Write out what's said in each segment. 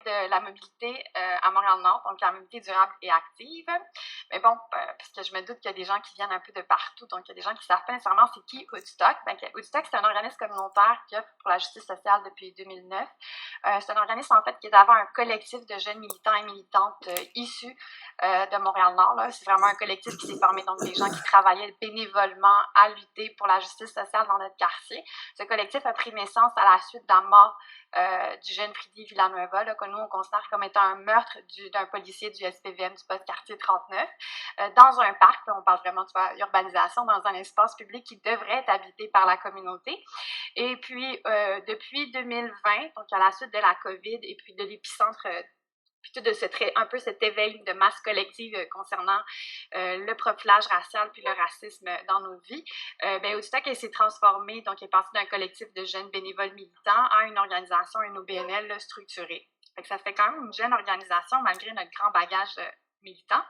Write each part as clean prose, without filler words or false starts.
de la mobilité à Montréal-Nord, donc la mobilité durable et active. Mais bon, parce que je me doute qu'il y a des gens qui viennent un peu de partout, donc il y a des gens qui ne savent pas nécessairement c'est qui Woodstock. Woodstock, c'est un organisme communautaire qui œuvre pour la justice sociale depuis 2009. C'est un organisme, en fait, qui est d'abord un collectif de jeunes militants et militantes issus de Montréal-Nord. C'est vraiment un collectif qui s'est formé, donc des gens qui travaillaient bénévolement à lutter pour la justice sociale dans notre quartier. Ce collectif a pris naissance à la suite de la mort du jeune Freddy Villanueva, là, que nous, on considère comme étant un meurtre d'un policier du SPVM du poste quartier 39, dans un parc. Là, on parle vraiment de urbanisation, dans un espace public qui devrait être habité par la communauté. Et puis, depuis 2020, donc à la suite de la COVID et puis de l'épicentre puis tout de un peu cet éveil de masse collective concernant le profilage racial puis le racisme dans nos vies, Woodstock, elle s'est transformée, donc elle est passée d'un collectif de jeunes bénévoles militants à une organisation, une OBNL là, structurée. Ça fait quand même une jeune organisation malgré notre grand bagage militant.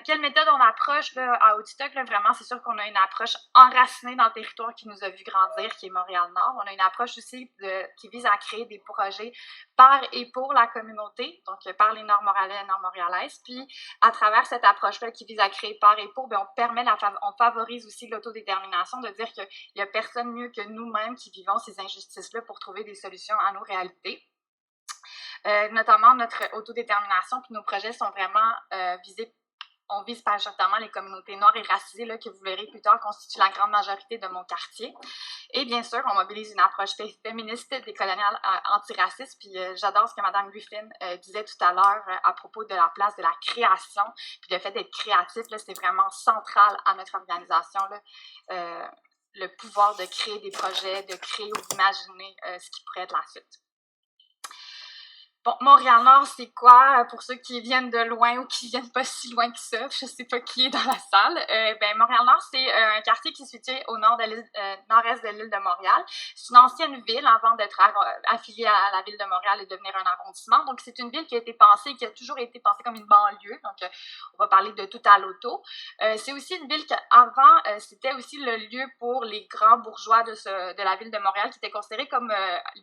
Quelle méthode on approche là, à Woodstock? Là, vraiment, c'est sûr qu'on a une approche enracinée dans le territoire qui nous a vu grandir, qui est Montréal-Nord. On a une approche aussi qui vise à créer des projets par et pour la communauté, donc par les Nord-Montréalais et Nord-Montréalaises. Puis, à travers cette approche-là qui vise à créer par et pour, on favorise aussi l'autodétermination, de dire qu'il n'y a personne mieux que nous-mêmes qui vivons ces injustices-là pour trouver des solutions à nos réalités. Notamment notre autodétermination, puis nos projets sont vraiment visés. On vise majoritairement les communautés noires et racisées, là, que vous verrez plus tard, constituent la grande majorité de mon quartier. Et bien sûr, on mobilise une approche féministe, décoloniale, antiraciste. Puis j'adore ce que Mme Griffin disait tout à l'heure à propos de la place de la création, puis le fait d'être créatif, là, c'est vraiment central à notre organisation, là, le pouvoir de créer des projets, de créer ou d'imaginer ce qui pourrait être la suite. Bon, Montréal-Nord, c'est quoi? Pour ceux qui viennent de loin ou qui viennent pas si loin que ça, je sais pas qui est dans la salle. Montréal-Nord, c'est un quartier qui est situé au nord de nord-est de l'île de Montréal. C'est une ancienne ville avant d'être affiliée à la ville de Montréal et devenir un arrondissement. Donc, c'est une ville qui a été pensée, qui a toujours été pensée comme une banlieue. Donc, on va parler de tout à l'auto. C'est aussi une ville qu'avant, c'était aussi le lieu pour les grands bourgeois de la ville de Montréal qui étaient considérés comme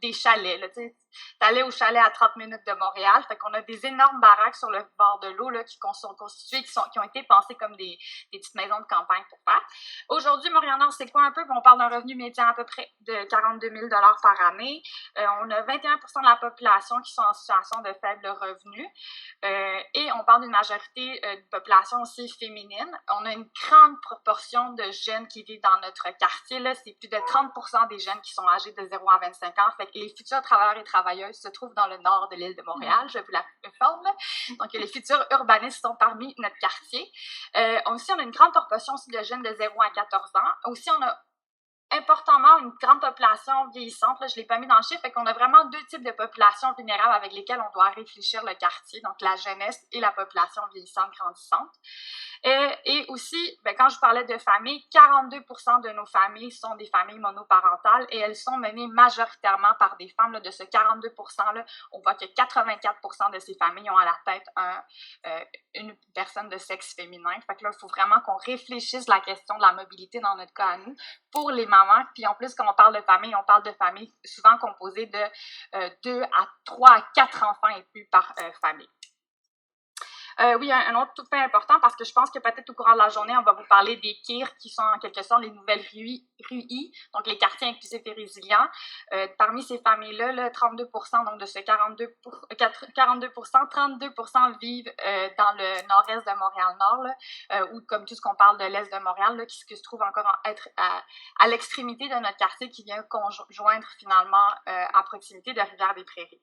des chalets. Tu allais au chalet à 30 minutes de Montréal. Fait qu'on a des énormes baraques sur le bord de l'eau là, qui sont constituées, qui ont été pensées comme des petites maisons de campagne pour faire. Aujourd'hui, Montréal-Nord, c'est quoi un peu? On parle d'un revenu médian à peu près de 42 000 $ par année. On a 21 % de la population qui sont en situation de faible revenu. Et on parle d'une majorité de population aussi féminine. On a une grande proportion de jeunes qui vivent dans notre quartier. Là. C'est plus de 30 % des jeunes qui sont âgés de 0 à 25 ans. Fait que les futurs travailleurs et travailleuses se trouvent dans le nord de l'île de Montréal, je vous l'informe. Donc, les futurs urbanistes sont parmi notre quartier. Aussi, on a une grande proportion aussi de jeunes de 0 à 14 ans. Aussi, on a importantement une grande population vieillissante. Là, je ne l'ai pas mis dans le chiffre, fait qu'on a vraiment deux types de populations vulnérables avec lesquelles on doit réfléchir le quartier, donc la jeunesse et la population vieillissante grandissante. Et aussi, quand je parlais de familles, 42 % de nos familles sont des familles monoparentales et elles sont menées majoritairement par des femmes. Là, de ce 42 %-là, on voit que 84 % de ces familles ont à la tête une personne de sexe féminin. Fait que là, il faut vraiment qu'on réfléchisse la question de la mobilité dans notre cas à nous pour les mamans. Puis en plus, quand on parle de famille souvent composée de 2 à 3 à 4 enfants et plus par famille. Oui, un autre tout fait important, parce que je pense que peut-être au courant de la journée, on va vous parler des KIR, qui sont en quelque sorte les nouvelles RUI, donc les quartiers inclusifs et résilients. Parmi ces familles-là, là, 32 %, donc de ce 42 %, 32 % vivent dans le nord-est de Montréal-Nord, ou comme tout ce qu'on parle de l'est de Montréal, là, qui se trouve encore être à l'extrémité de notre quartier, qui vient conjoindre finalement à proximité de Rivière-des-Prairies.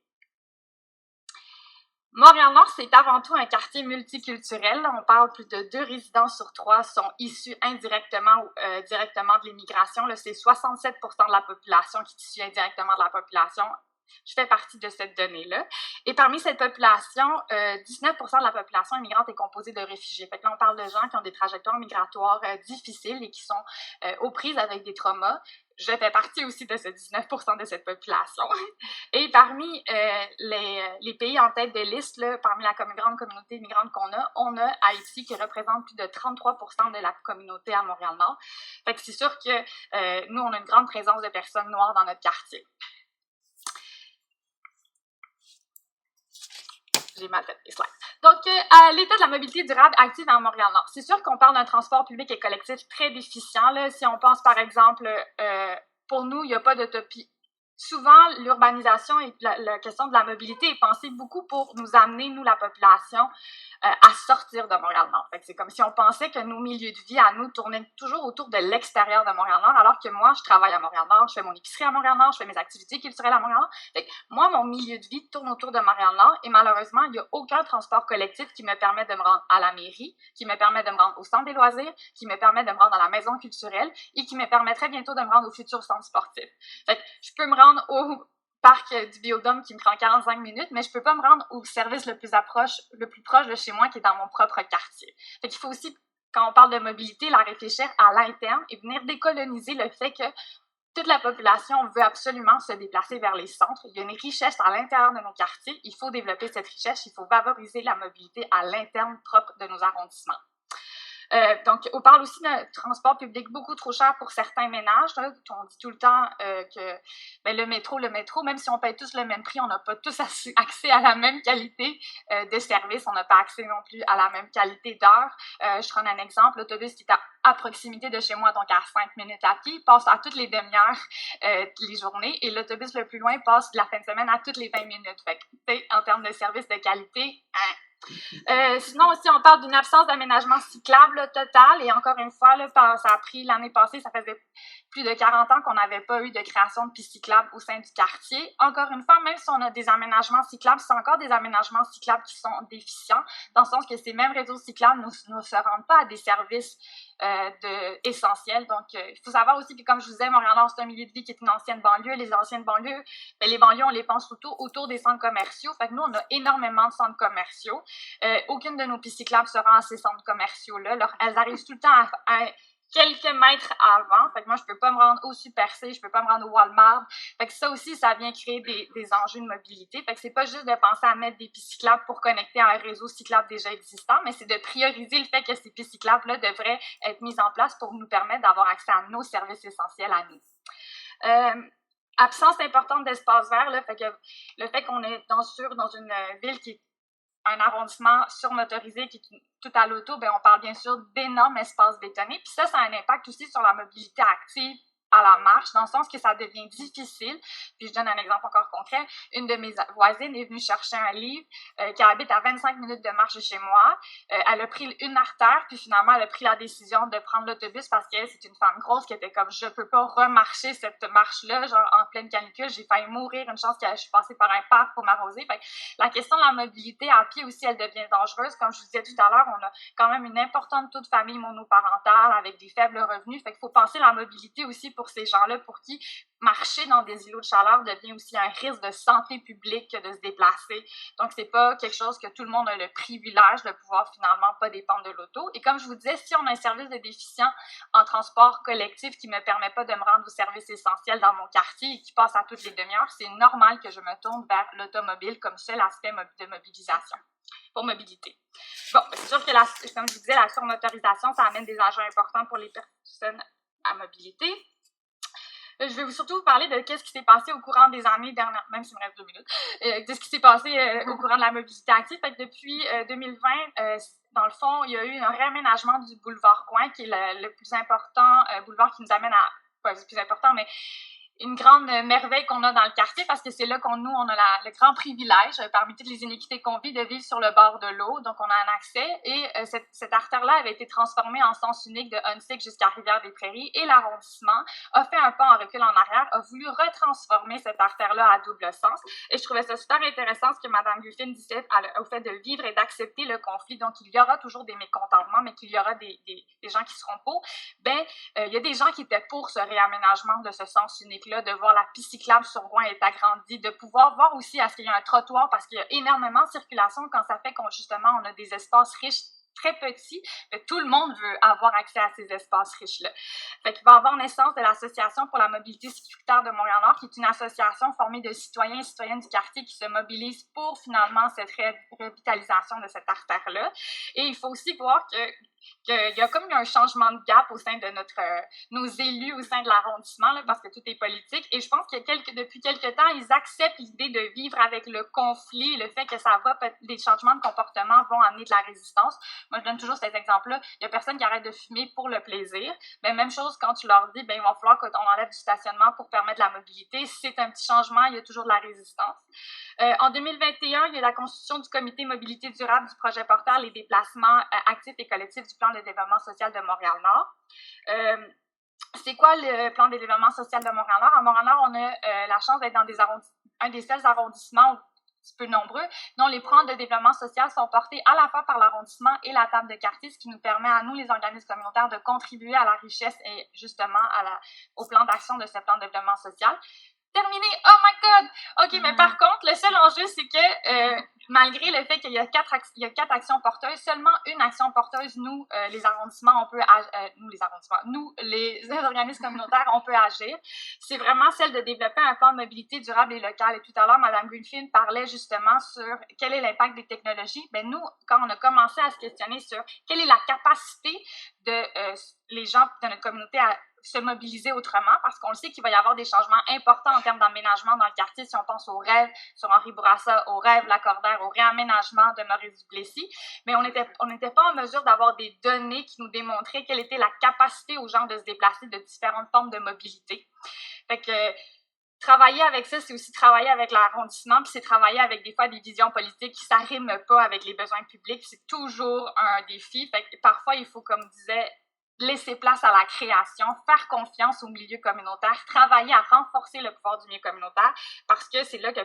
Montréal-Nord, c'est avant tout un quartier multiculturel. On parle plus de 2 résidents sur 3 sont issus indirectement ou directement de l'immigration. Là, c'est 67 % de la population qui est issue indirectement de la population. Je fais partie de cette donnée-là. Et parmi cette population, 19 % de la population immigrante est composée de réfugiés. Fait que là, on parle de gens qui ont des trajectoires migratoires difficiles et qui sont aux prises avec des traumas. Je fais partie aussi de ce 19 % de cette population. Et parmi les pays en tête de liste, là, parmi la grande communauté immigrante qu'on a, on a Haïti qui représente plus de 33 % de la communauté à Montréal-Nord. Fait que c'est sûr que nous, on a une grande présence de personnes noires dans notre quartier. j'ai mal fait les slides. Donc, à l'état de la mobilité durable active à Montréal-Nord. C'est sûr qu'on parle d'un transport public et collectif très déficient. Là. Si on pense, par exemple, pour nous, il n'y a pas d'utopie. Souvent, l'urbanisation et la question de la mobilité est pensée beaucoup pour nous amener, nous, la population, à sortir de Montréal-Nord. Fait que c'est comme si on pensait que nos milieux de vie à nous tournaient toujours autour de l'extérieur de Montréal-Nord, alors que moi, je travaille à Montréal-Nord, je fais mon épicerie à Montréal-Nord, je fais mes activités culturelles à Montréal-Nord. Fait que moi, mon milieu de vie tourne autour de Montréal-Nord et malheureusement, il n'y a aucun transport collectif qui me permet de me rendre à la mairie, qui me permet de me rendre au centre des loisirs, qui me permet de me rendre à la maison culturelle et qui me permettrait bientôt de me rendre au futur centre sportif. Fait que je peux me rendre au parc du Biodôme qui me prend 45 minutes, mais je peux pas me rendre au service le plus proche de chez moi qui est dans mon propre quartier. Fait qu'il faut aussi, quand on parle de mobilité, la réfléchir à l'interne et venir décoloniser le fait que toute la population veut absolument se déplacer vers les centres. Il y a une richesse à l'intérieur de nos quartiers. Il faut développer cette richesse. Il faut favoriser la mobilité à l'interne propre de nos arrondissements. Donc, on parle aussi d'un transport public beaucoup trop cher pour certains ménages. Là. On dit tout le temps que le métro, même si on paye tous le même prix, on n'a pas tous accès à la même qualité de service. On n'a pas accès non plus à la même qualité d'heure. Je prends un exemple. L'autobus qui est à proximité de chez moi, donc à 5 minutes à pied, passe à toutes les demi-heures les journées. Et l'autobus le plus loin passe de la fin de semaine à toutes les 20 minutes. Fait que, en termes de service de qualité, sinon aussi, on parle d'une absence d'aménagement cyclable total. Et encore une fois, là, ça a pris l'année passée, ça faisait plus de 40 ans qu'on n'avait pas eu de création de pistes cyclables au sein du quartier. Encore une fois, même si on a des aménagements cyclables, c'est encore des aménagements cyclables qui sont déficients, dans le sens que ces mêmes réseaux cyclables ne se rendent pas à des services essentiels. Donc, il faut savoir aussi que, comme je vous disais, Montréal-Nord, c'est un milieu de vie qui est une ancienne banlieue. Les anciennes banlieues, les banlieues, on les pense autour des centres commerciaux. Fait que nous, on a énormément de centres commerciaux. Aucune de nos pistes cyclables se rend à ces centres commerciaux-là. Elles arrivent tout le temps à quelques mètres avant. Fait que moi, je peux pas me rendre au Super C, je peux pas me rendre au Walmart. Fait que ça aussi, ça vient créer des enjeux de mobilité. Fait que c'est pas juste de penser à mettre des pistes cyclables pour connecter à un réseau cyclable déjà existant, mais c'est de prioriser le fait que ces pistes cyclables-là devraient être mises en place pour nous permettre d'avoir accès à nos services essentiels à nous. Absence importante d'espace vert, là, fait que le fait qu'on est dans une ville qui est un arrondissement surmotorisé qui est tout à l'auto, on parle bien sûr d'énormes espaces bétonnés. Puis ça a un impact aussi sur la mobilité active à la marche, dans le sens que ça devient difficile. Puis je donne un exemple encore concret. Une de mes voisines est venue chercher un livre qui habite à 25 minutes de marche de chez moi. Elle a pris une artère, puis finalement, elle a pris la décision de prendre l'autobus parce qu'elle, c'est une femme grosse qui était comme, je peux pas remarcher cette marche-là, genre en pleine canicule, j'ai failli mourir, une chance que je suis passée par un parc pour m'arroser. Fait que la question de la mobilité à pied aussi, elle devient dangereuse. Comme je vous disais tout à l'heure, on a quand même une importante taux de famille monoparentale avec des faibles revenus. Fait qu'il faut penser la mobilité aussi pour ces gens-là, pour qui marcher dans des îlots de chaleur devient aussi un risque de santé publique que de se déplacer. Donc, c'est pas quelque chose que tout le monde a le privilège de pouvoir finalement pas dépendre de l'auto. Et comme je vous disais, si on a un service de déficient en transport collectif qui me permet pas de me rendre au service essentiel dans mon quartier et qui passe à toutes les demi-heures, c'est normal que je me tourne vers l'automobile comme seul aspect de mobilisation. Pour mobilité. Bon, c'est sûr que, comme je vous disais, la surmotorisation, ça amène des enjeux importants pour les personnes à mobilité. Je vais surtout vous parler de ce qui s'est passé au courant des années dernières, même s'il me reste 2 minutes, de ce qui s'est passé au courant de la mobilité active. Fait que depuis 2020, dans le fond, il y a eu un réaménagement du boulevard Coin, qui est le plus important boulevard qui nous amène à, pas le plus important, mais une grande merveille qu'on a dans le quartier, parce que c'est là on a le grand privilège, parmi toutes les inéquités qu'on vit, de vivre sur le bord de l'eau. Donc, on a un accès. Et cette artère-là avait été transformée en sens unique de Huntsic jusqu'à Rivière-des-Prairies. Et l'arrondissement a fait un pas en recul en arrière, a voulu retransformer cette artère-là à double sens. Et je trouvais ça super intéressant ce que Mme Griffin disait au fait de vivre et d'accepter le conflit. Donc, il y aura toujours des mécontentements, mais qu'il y aura des gens qui seront pour. Il y a des gens qui étaient pour ce réaménagement de ce sens unique-là, de voir la piste cyclable sur Rouen est agrandie, de pouvoir voir aussi à ce qu'il y a un trottoir, parce qu'il y a énormément de circulation quand ça fait justement on a des espaces riches très petits, mais tout le monde veut avoir accès à ces espaces riches-là. Fait qu'il va y avoir naissance de l'Association pour la mobilité sécuritaire de Montréal-Nord, qui est une association formée de citoyens et citoyennes du quartier qui se mobilisent pour finalement cette revitalisation de cette artère-là. Et il faut aussi voir que qu'il y a comme un changement de gap au sein de nos élus au sein de l'arrondissement, là, parce que tout est politique. Et je pense que depuis quelque temps, ils acceptent l'idée de vivre avec le conflit, le fait que des changements de comportement vont amener de la résistance. Moi, je donne toujours cet exemple-là. Il y a personne qui arrête de fumer pour le plaisir. Mais même chose quand tu leur dis, il va falloir qu'on enlève du stationnement pour permettre la mobilité. C'est un petit changement, il y a toujours de la résistance. En 2021, il y a la constitution du comité mobilité durable du projet porteur les déplacements actifs et collectifs du plan de développement social de Montréal-Nord. C'est quoi le plan de développement social de Montréal-Nord? À Montréal-Nord, on a la chance d'être dans un des seuls arrondissements un petit peu nombreux, dont les plans de développement social sont portés à la fois par l'arrondissement et la table de quartier, ce qui nous permet à nous, les organismes communautaires, de contribuer à la richesse et justement au plan d'action de ce plan de développement social. Terminé. Oh my God! OK, mais par contre, le seul enjeu, c'est que malgré le fait qu'il y a quatre actions porteuses, seulement une action porteuse, nous, les arrondissements, nous, les organismes communautaires, on peut agir. C'est vraiment celle de développer un plan de mobilité durable et locale. Et tout à l'heure, Mme Greenfield parlait justement sur quel est l'impact des technologies. Ben nous, quand on a commencé à se questionner sur quelle est la capacité de les gens de notre communauté à se mobiliser autrement, parce qu'on le sait qu'il va y avoir des changements importants en termes d'aménagement dans le quartier, si on pense aux rêves sur Henri Bourassa, aux rêves Lacordaire, au réaménagement de Maurice Duplessis, mais on n'était pas en mesure d'avoir des données qui nous démontraient quelle était la capacité aux gens de se déplacer de différentes formes de mobilité. Fait que travailler avec ça, c'est aussi travailler avec l'arrondissement, puis c'est travailler avec des fois des visions politiques qui ne s'arriment pas avec les besoins publics, c'est toujours un défi. Fait que parfois, il faut, comme disait, laisser place à la création, faire confiance au milieu communautaire, travailler à renforcer le pouvoir du milieu communautaire, parce que c'est là que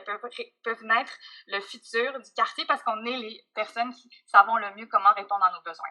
peuvent naître le futur du quartier, parce qu'on est les personnes qui savons le mieux comment répondre à nos besoins.